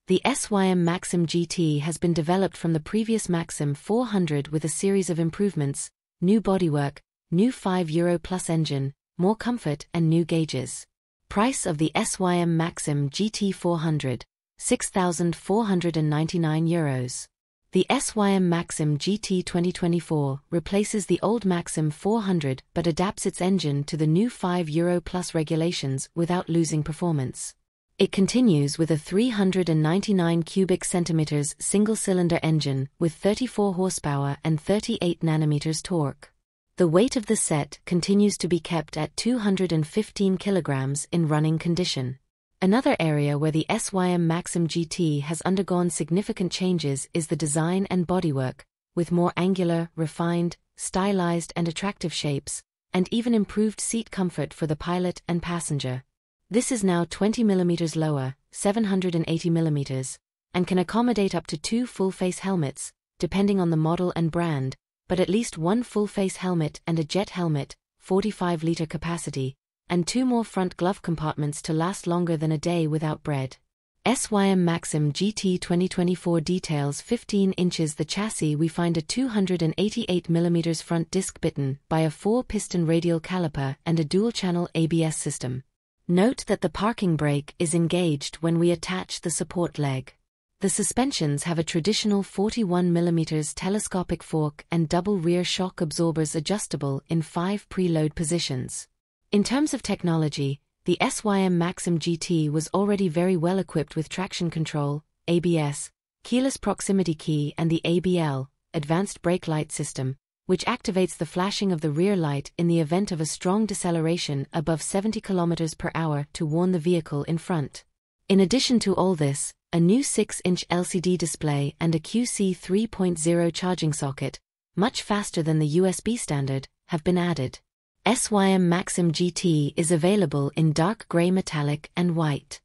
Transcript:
The SYM Maxsym GT has been developed from the previous Maxsym 400 with a series of improvements: new bodywork, new €5 plus engine, more comfort and new gauges. Price of the SYM Maxsym GT 400, €6,499. The SYM Maxsym GT 2024 replaces the old Maxsym 400 but adapts its engine to the new €5 plus regulations without losing performance. It continues with a 399 cubic centimeters single-cylinder engine with 34 horsepower and 38 nanometers torque. The weight of the set continues to be kept at 215 kilograms in running condition. Another area where the SYM Maxsym GT has undergone significant changes is the design and bodywork, with more angular, refined, stylized and attractive shapes, and even improved seat comfort for the pilot and passenger. This is now 20 mm lower, 780 mm, and can accommodate up to 2 full-face helmets, depending on the model and brand, but at least 1 full-face helmet and a jet helmet, 45-liter capacity, and 2 more front glove compartments to last longer than a day without bread. SYM Maxsym GT 2024 details 15 inches the chassis. We find a 288 mm front disc bitten by a 4-piston radial caliper and a dual-channel ABS system. Note that the parking brake is engaged when we attach the support leg. The suspensions have a traditional 41 mm telescopic fork and double rear shock absorbers adjustable in 5 preload positions. In terms of technology, the SYM Maxsym GT was already very well equipped with traction control, ABS, keyless proximity key and the ABL, advanced brake light system, which activates the flashing of the rear light in the event of a strong deceleration above 70 km per hour to warn the vehicle in front. In addition to all this, a new 6-inch LCD display and a QC 3.0 charging socket, much faster than the USB standard, have been added. SYM Maxsym GT is available in dark grey metallic and white.